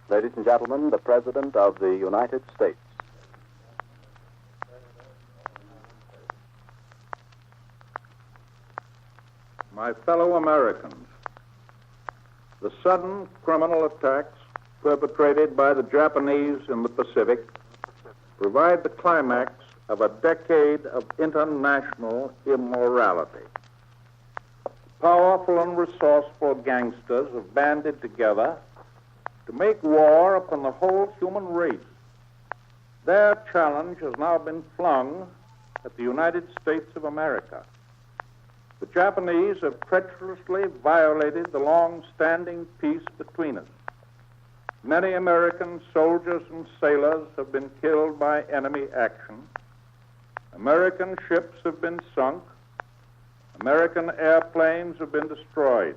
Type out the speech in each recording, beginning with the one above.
Ladies and gentlemen, the President of the United States. My fellow Americans, the sudden criminal attacks perpetrated by the Japanese in the Pacific provide the climax of a decade of international immorality. Powerful and resourceful gangsters have banded together to make war upon the whole human race. Their challenge has now been flung at the United States of America. The Japanese have treacherously violated the long-standing peace between us. Many American soldiers and sailors have been killed by enemy action. American ships have been sunk. American airplanes have been destroyed.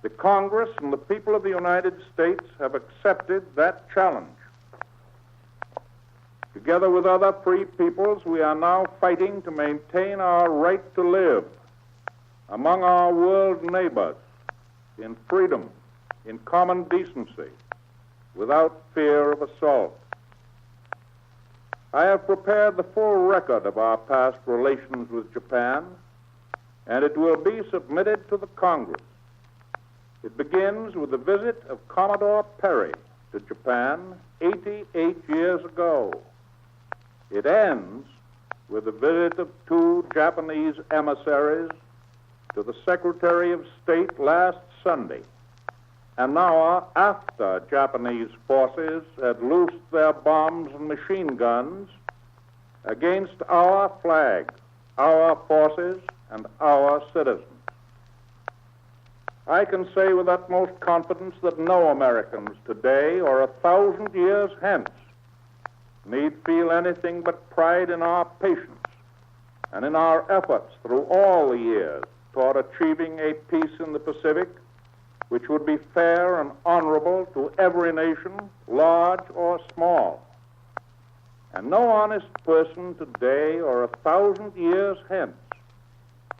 The Congress and the people of the United States have accepted that challenge. Together with other free peoples, we are now fighting to maintain our right to live among our world neighbors in freedom, in common decency, without fear of assault. I have prepared the full record of our past relations with Japan, and it will be submitted to the Congress. It begins with the visit of Commodore Perry to Japan 88 years ago. It ends with the visit of two Japanese emissaries to the Secretary of State last Sunday, an hour after Japanese forces had loosed their bombs and machine guns against our flag, our forces, and our citizens. I can say with utmost confidence that no Americans today or 1,000 years hence need feel anything but pride in our patience and in our efforts through all the years toward achieving a peace in the Pacific which would be fair and honorable to every nation, large or small. And no honest person today or 1,000 years hence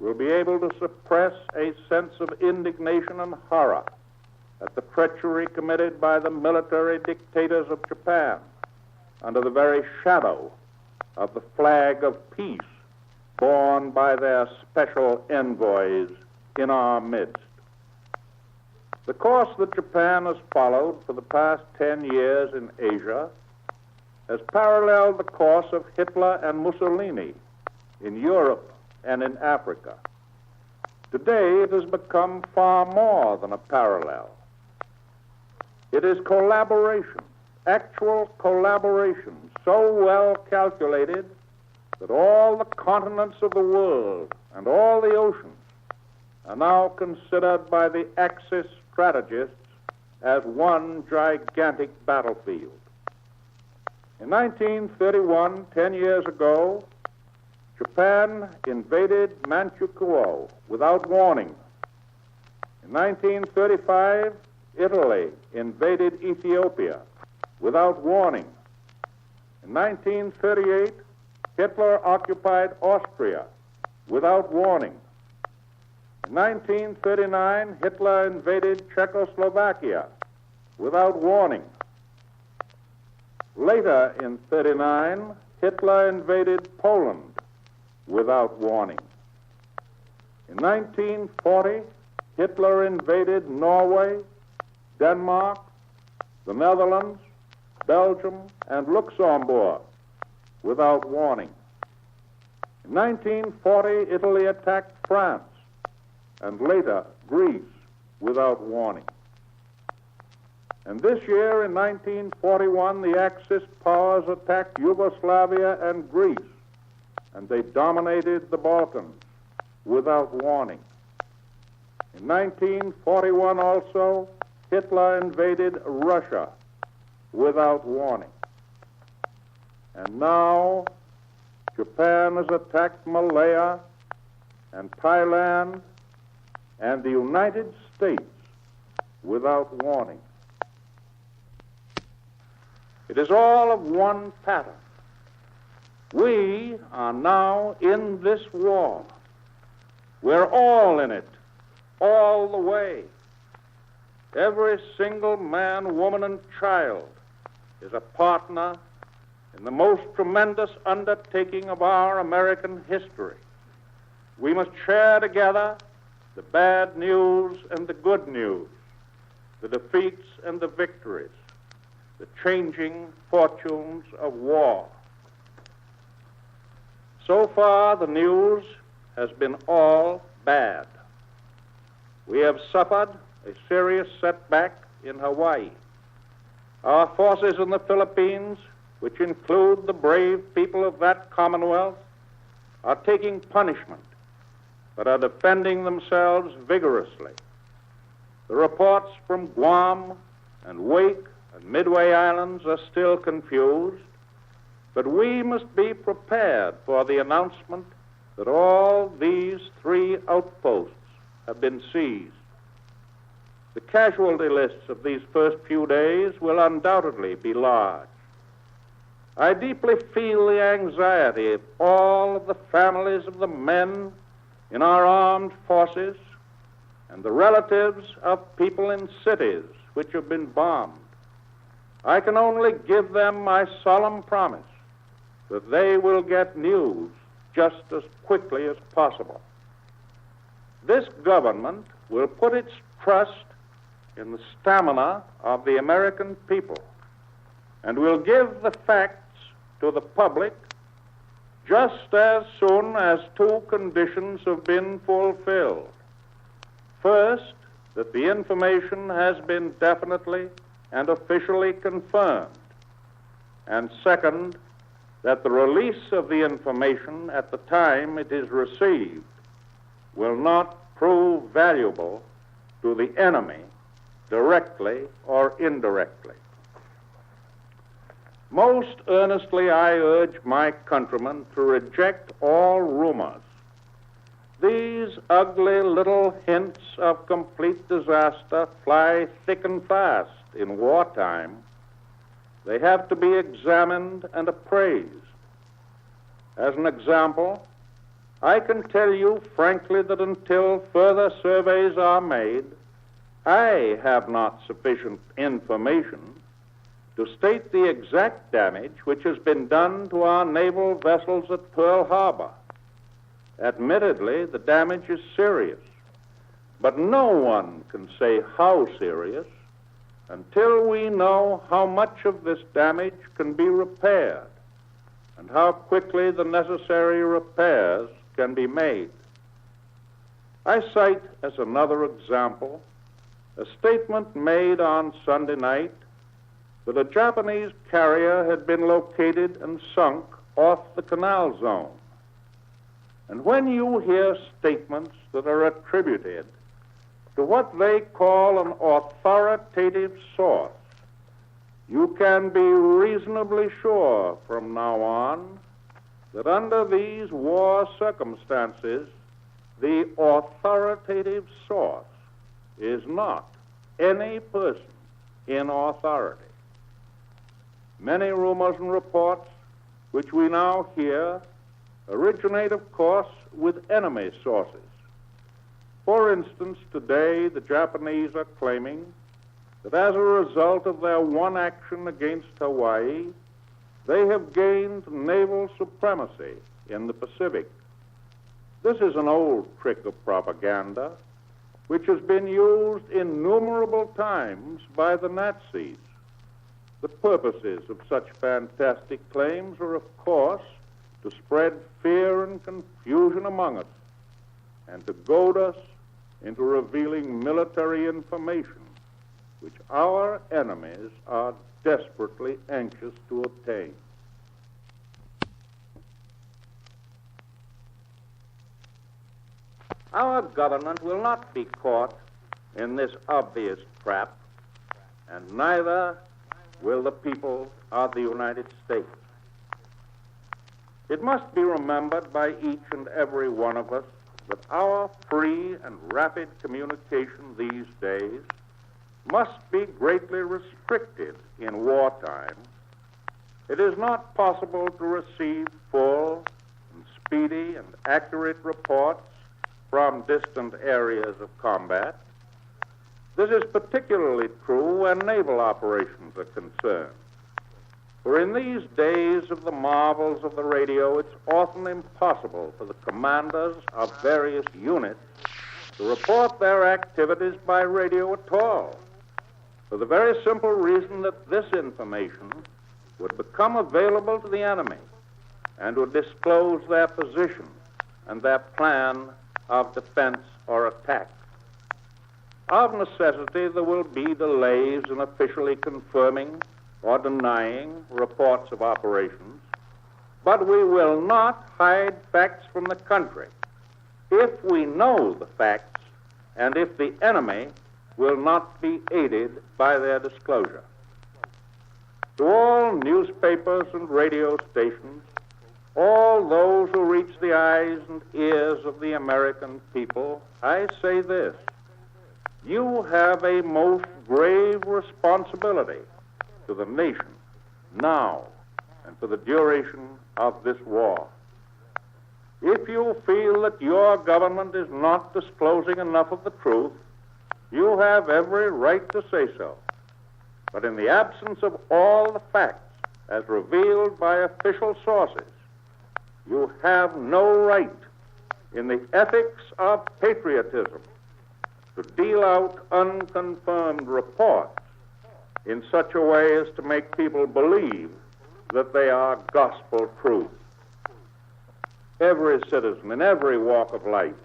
will be able to suppress a sense of indignation and horror at the treachery committed by the military dictators of Japan under the very shadow of the flag of peace borne by their special envoys in our midst. The course that Japan has followed for the past 10 years in Asia has paralleled the course of Hitler and Mussolini in Europe and in Africa. Today, it has become far more than a parallel. It is collaboration, actual collaboration, so well calculated that all the continents of the world and all the oceans are now considered by the Axis strategists as one gigantic battlefield. In 1931, 10 years ago, Japan invaded Manchukuo without warning. In 1935, Italy invaded Ethiopia without warning. In 1938, Hitler occupied Austria without warning. In 1939, Hitler invaded Czechoslovakia without warning. Later in 1939, Hitler invaded Poland without warning. In 1940, Hitler invaded Norway, Denmark, the Netherlands, Belgium, and Luxembourg without warning. In 1940, Italy attacked France, and later Greece without warning. And this year, in 1941, the Axis powers attacked Yugoslavia and Greece, and they dominated the Balkans without warning. In 1941 also, Hitler invaded Russia without warning. And now, Japan has attacked Malaya and Thailand and the United States without warning. It is all of one pattern. We are now in this war. We're all in it, all the way. Every single man, woman, and child is a partner in the most tremendous undertaking of our American history. We must share together the bad news and the good news, the defeats and the victories, the changing fortunes of war. So far, the news has been all bad. We have suffered a serious setback in Hawaii. Our forces in the Philippines, which include the brave people of that Commonwealth, are taking punishment, but are defending themselves vigorously. The reports from Guam and Wake and Midway Islands are still confused, but we must be prepared for the announcement that all these 3 outposts have been seized. The casualty lists of these first few days will undoubtedly be large. I deeply feel the anxiety of all of the families of the men in our armed forces and the relatives of people in cities which have been bombed. I can only give them my solemn promise that they will get news just as quickly as possible. This government will put its trust in the stamina of the American people and will give the facts to the public just as soon as 2 conditions have been fulfilled. First, that the information has been definitely and officially confirmed, and second, that the release of the information at the time it is received will not prove valuable to the enemy directly or indirectly. Most earnestly I urge my countrymen to reject all rumors. These ugly little hints of complete disaster fly thick and fast in wartime. They have to be examined and appraised. As an example, I can tell you frankly that until further surveys are made, I have not sufficient information to state the exact damage which has been done to our naval vessels at Pearl Harbor. Admittedly, the damage is serious, but no one can say how serious until we know how much of this damage can be repaired and how quickly the necessary repairs can be made. I cite as another example a statement made on Sunday night that a Japanese carrier had been located and sunk off the canal zone. And when you hear statements that are attributed to what they call an authoritative source, you can be reasonably sure from now on that under these war circumstances, the authoritative source is not any person in authority. Many rumors and reports which we now hear originate, of course, with enemy sources. For instance, today the Japanese are claiming that as a result of their one action against Hawaii, they have gained naval supremacy in the Pacific. This is an old trick of propaganda which has been used innumerable times by the Nazis. The purposes of such fantastic claims are, of course, to spread fear and confusion among us and to goad us into revealing military information which our enemies are desperately anxious to obtain. Our government will not be caught in this obvious trap, and neither will the people of the United States. It must be remembered by each and every one of us that our free and rapid communication these days must be greatly restricted in wartime. It is not possible to receive full and speedy and accurate reports from distant areas of combat. This is particularly true when naval operations are concerned. For in these days of the marvels of the radio, it's often impossible for the commanders of various units to report their activities by radio at all, for the very simple reason that this information would become available to the enemy and would disclose their position and their plan of defense or attack. Of necessity, there will be delays in officially confirming or denying reports of operations, but we will not hide facts from the country if we know the facts and if the enemy will not be aided by their disclosure. To all newspapers and radio stations, all those who reach the eyes and ears of the American people, I say this: you have a most grave responsibility to the nation now and for the duration of this war. If you feel that your government is not disclosing enough of the truth, you have every right to say so. But in the absence of all the facts as revealed by official sources, you have no right in the ethics of patriotism to deal out unconfirmed reports in such a way as to make people believe that they are gospel truth. Every citizen in every walk of life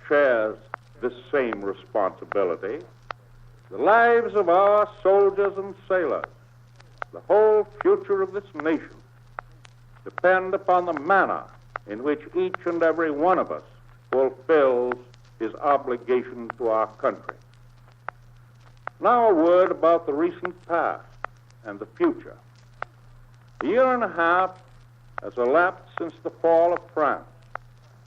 shares this same responsibility. The lives of our soldiers and sailors, the whole future of this nation, depend upon the manner in which each and every one of us fulfills his obligation to our country. Now a word about the recent past and the future. A year and a half has elapsed since the fall of France,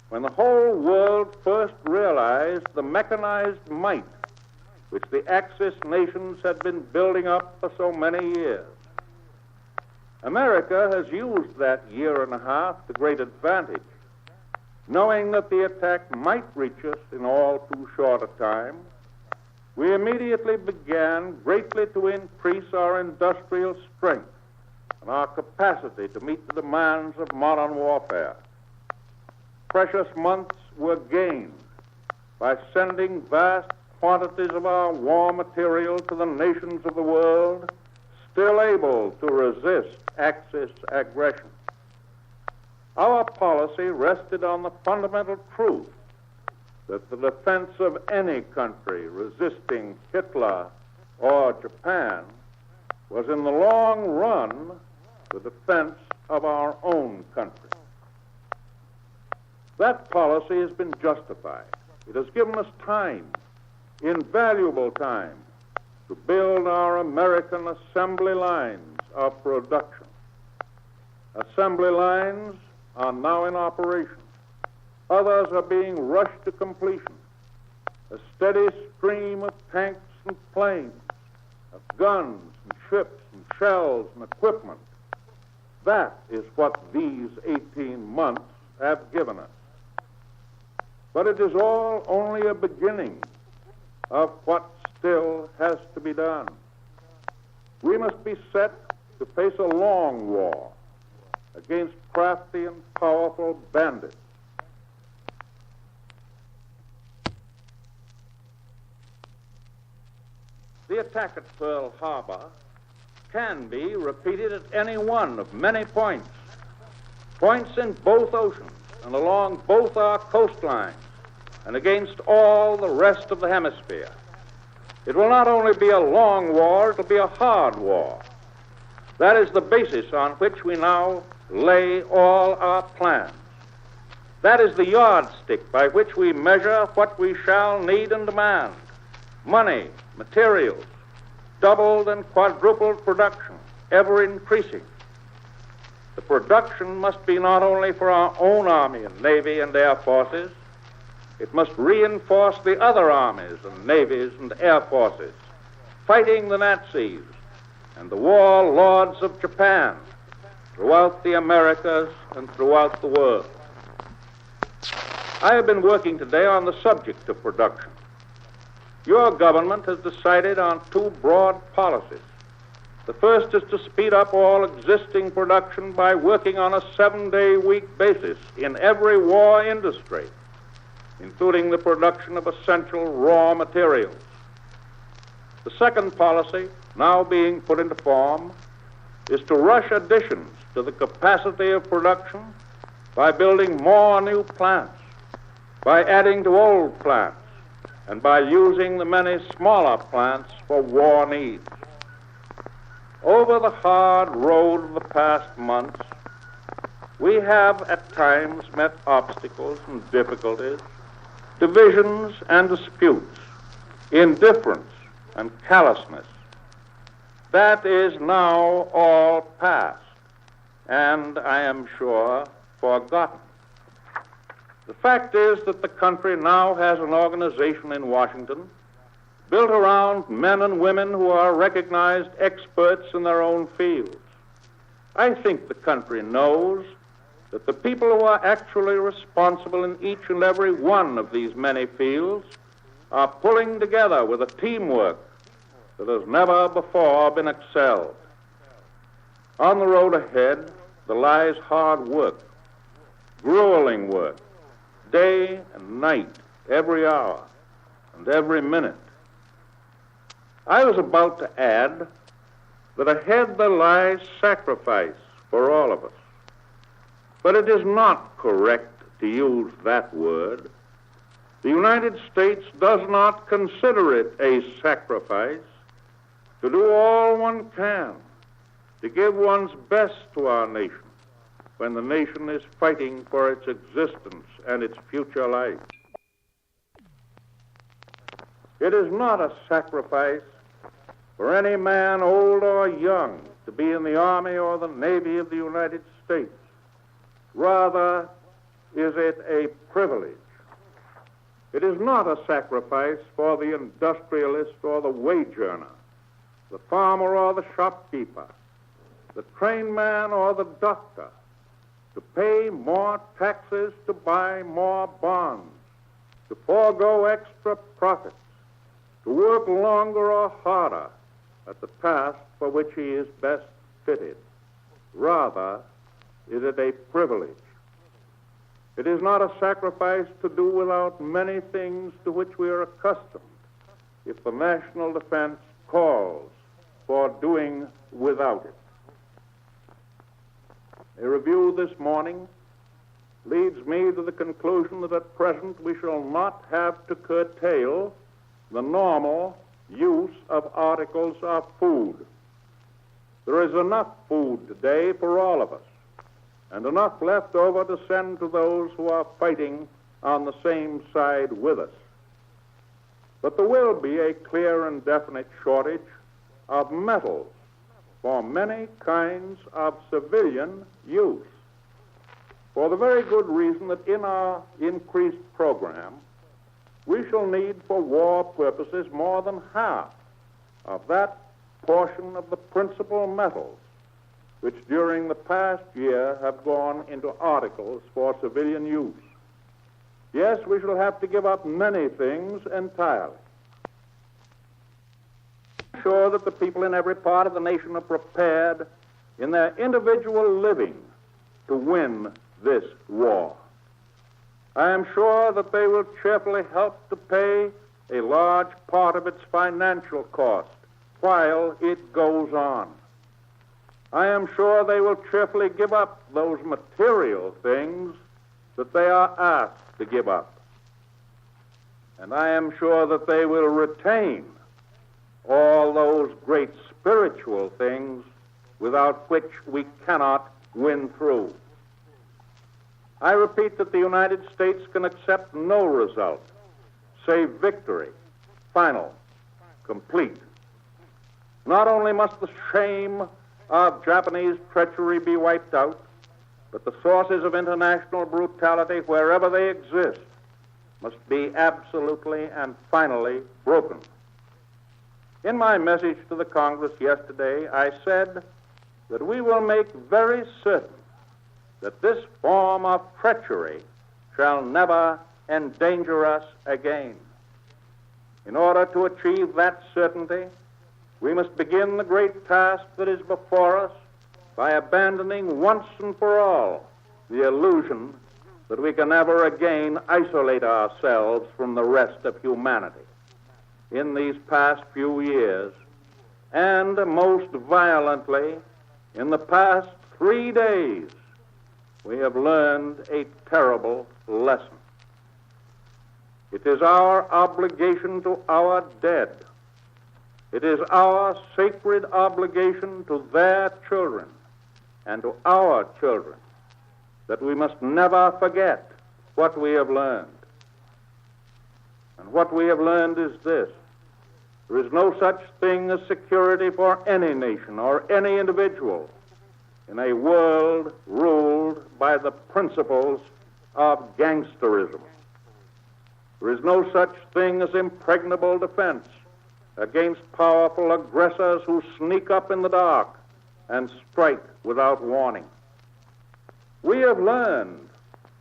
when the whole world first realized the mechanized might which the Axis nations had been building up for so many years. America has used that year and a half to great advantage, knowing that the attack might reach us in all too short a time. We immediately began greatly to increase our industrial strength and our capacity to meet the demands of modern warfare. Precious months were gained by sending vast quantities of our war material to the nations of the world, still able to resist Axis aggression. Our policy rested on the fundamental truth that the defense of any country resisting Hitler or Japan was in the long run the defense of our own country. That policy has been justified. It has given us time, invaluable time, to build our American assembly lines of production. Assembly lines are now in operation. Others are being rushed to completion. A steady stream of tanks and planes, of guns and ships and shells and equipment. That is what these 18 months have given us. But it is all only a beginning of what still has to be done. We must be set to face a long war against crafty and powerful bandits. The attack at Pearl Harbor can be repeated at any one of many points in both oceans and along both our coastlines and against all the rest of the hemisphere. It will not only be a long war, it will be a hard war. That is the basis on which we now lay all our plans. That is the yardstick by which we measure what we shall need and demand. Money, materials, doubled and quadrupled production, ever increasing. The production must be not only for our own Army and Navy and Air Forces, it must reinforce the other armies and navies and air forces fighting the Nazis and the warlords of Japan throughout the Americas and throughout the world. I have been working today on the subject of production. Your government has decided on two broad policies. The first is to speed up all existing production by working on a 7-day-week basis in every war industry, including the production of essential raw materials. The second policy, now being put into form, is to rush additions to the capacity of production by building more new plants, by adding to old plants, and by using the many smaller plants for war needs. Over the hard road of the past months, we have at times met obstacles and difficulties, divisions and disputes, indifference and callousness. That is now all past, and I am sure forgotten. The fact is that the country now has an organization in Washington built around men and women who are recognized experts in their own fields. I think the country knows that the people who are actually responsible in each and every one of these many fields are pulling together with a teamwork that has never before been excelled. On the road ahead, there lies hard work, grueling work, day and night, every hour and every minute. I was about to add that ahead there lies sacrifice for all of us. But it is not correct to use that word. The United States does not consider it a sacrifice to do all one can, to give one's best to our nation when the nation is fighting for its existence and its future life. It is not a sacrifice for any man, old or young, to be in the Army or the Navy of the United States. Rather, is it a privilege. It is not a sacrifice for the industrialist or the wage earner, the farmer or the shopkeeper, the train man or the doctor, to pay more taxes, to buy more bonds, to forego extra profits, to work longer or harder at the task for which he is best fitted. Rather, is it a privilege. It is not a sacrifice to do without many things to which we are accustomed if the national defense calls for doing without it. A review this morning leads me to the conclusion that at present we shall not have to curtail the normal use of articles of food. There is enough food today for all of us, and enough left over to send to those who are fighting on the same side with us. But there will be a clear and definite shortage of metals for many kinds of civilian use, for the very good reason that in our increased program, we shall need for war purposes more than half of that portion of the principal metals which during the past year have gone into articles for civilian use. Yes, we shall have to give up many things entirely. I'm sure that the people in every part of the nation are prepared in their individual living to win this war. I am sure that they will cheerfully help to pay a large part of its financial cost while it goes on. I am sure they will cheerfully give up those material things that they are asked to give up. And I am sure that they will retain all those great spiritual things without which we cannot win through. I repeat that the United States can accept no result save victory, final, complete. Not only must the shame of Japanese treachery be wiped out, but the sources of international brutality, wherever they exist, must be absolutely and finally broken. In my message to the Congress yesterday, I said that we will make very certain that this form of treachery shall never endanger us again. In order to achieve that certainty, we must begin the great task that is before us by abandoning once and for all the illusion that we can ever again isolate ourselves from the rest of humanity. In these past few years, and most violently in the past 3 days, we have learned a terrible lesson. It is our obligation to our dead. It is our sacred obligation to their children and to our children that we must never forget what we have learned. And what we have learned is this: there is no such thing as security for any nation or any individual in a world ruled by the principles of gangsterism. There is no such thing as impregnable defense against powerful aggressors who sneak up in the dark and strike without warning. We have learned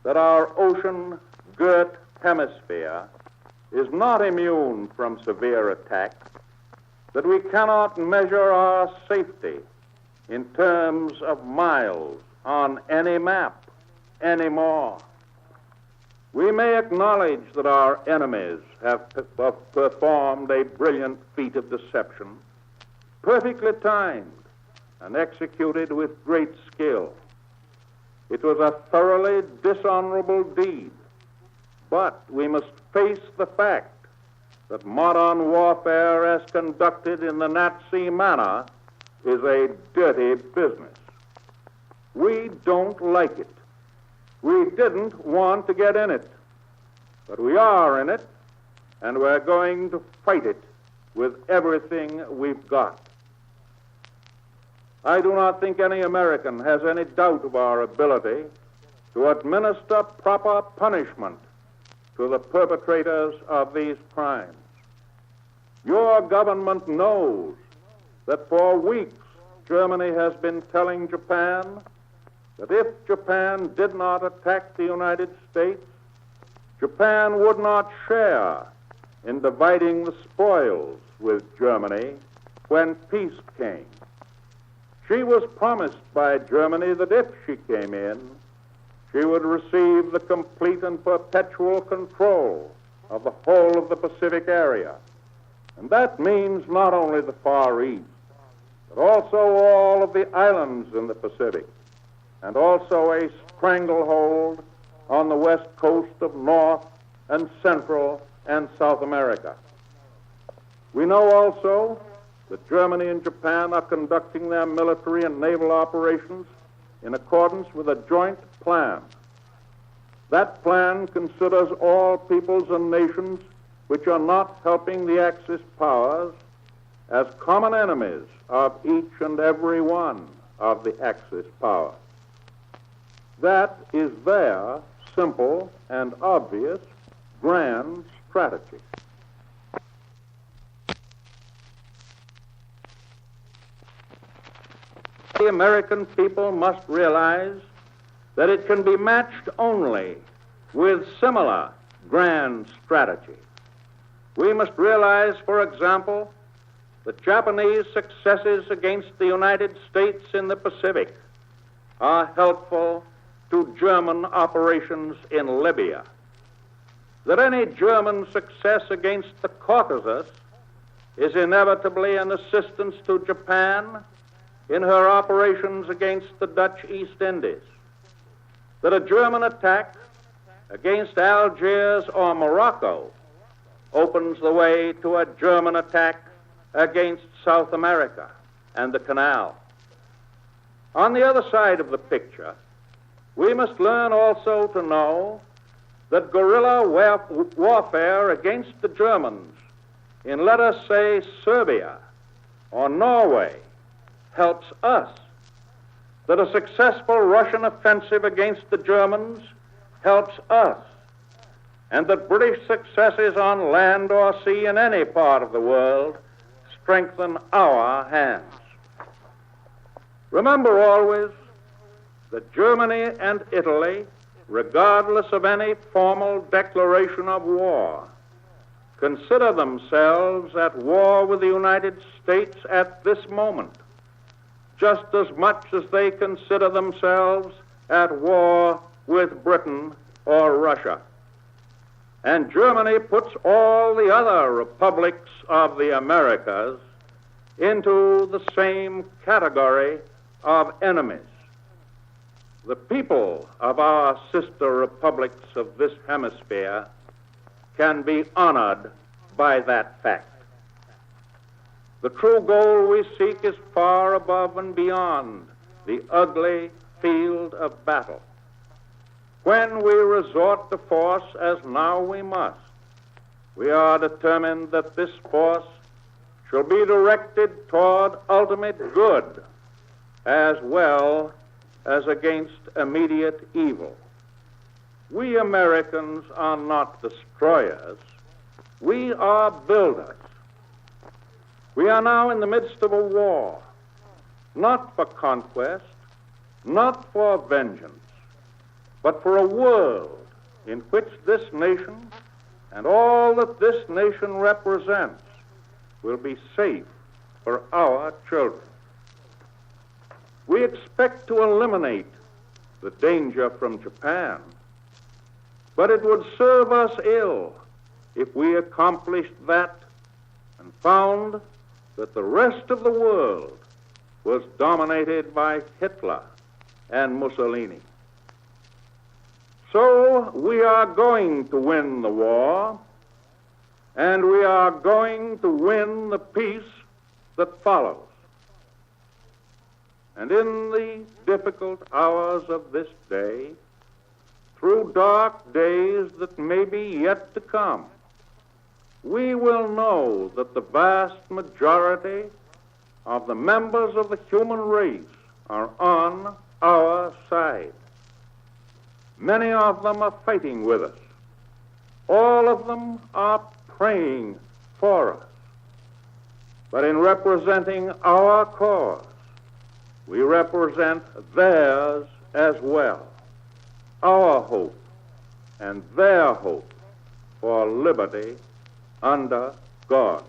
that our ocean-girt hemisphere is not immune from severe attack, that we cannot measure our safety in terms of miles on any map anymore. We may acknowledge that our enemies have performed a brilliant feat of deception, perfectly timed and executed with great skill. It was a thoroughly dishonorable deed, but we must face the fact that modern warfare as conducted in the Nazi manner is a dirty business. We don't like it. We didn't want to get in it, but we are in it, and we're going to fight it with everything we've got. I do not think any American has any doubt of our ability to administer proper punishment to the perpetrators of these crimes. Your government knows that for weeks Germany has been telling Japan that if Japan did not attack the United States, Japan would not share in dividing the spoils with Germany when peace came. She was promised by Germany that if she came in, she would receive the complete and perpetual control of the whole of the Pacific area. And that means not only the Far East, but also all of the islands in the Pacific, and also a stranglehold on the west coast of North and Central and South America. We know also that Germany and Japan are conducting their military and naval operations in accordance with a joint plan. That plan considers all peoples and nations which are not helping the Axis powers as common enemies of each and every one of the Axis powers. That is their simple and obvious grand strategy. The American people must realize that it can be matched only with similar grand strategy. We must realize, for example, that Japanese successes against the United States in the Pacific are helpful to German operations in Libya, that any German success against the Caucasus is inevitably an assistance to Japan in her operations against the Dutch East Indies, that a German attack against Algiers or Morocco opens the way to a German attack against South America and the Canal. On the other side of the picture, we must learn also to know that guerrilla warfare against the Germans in, let us say, Serbia or Norway helps us, that a successful Russian offensive against the Germans helps us, and that British successes on land or sea in any part of the world strengthen our hands. Remember always that Germany and Italy, regardless of any formal declaration of war, consider themselves at war with the United States at this moment, just as much as they consider themselves at war with Britain or Russia. And Germany puts all the other republics of the Americas into the same category of enemies. The people of our sister republics of this hemisphere can be honored by that fact. The true goal we seek is far above and beyond the ugly field of battle. When we resort to force, as now we must, we are determined that this force shall be directed toward ultimate good as well as against immediate evil. We Americans are not destroyers. We are builders. We are now in the midst of a war, not for conquest, not for vengeance, but for a world in which this nation and all that this nation represents will be safe for our children. We expect to eliminate the danger from Japan, but it would serve us ill if we accomplished that and found that the rest of the world was dominated by Hitler and Mussolini. So we are going to win the war, and we are going to win the peace that follows. And in the difficult hours of this day, through dark days that may be yet to come, we will know that the vast majority of the members of the human race are on our side. Many of them are fighting with us. All of them are praying for us. But in representing our cause, we represent theirs as well, our hope and their hope for liberty under God.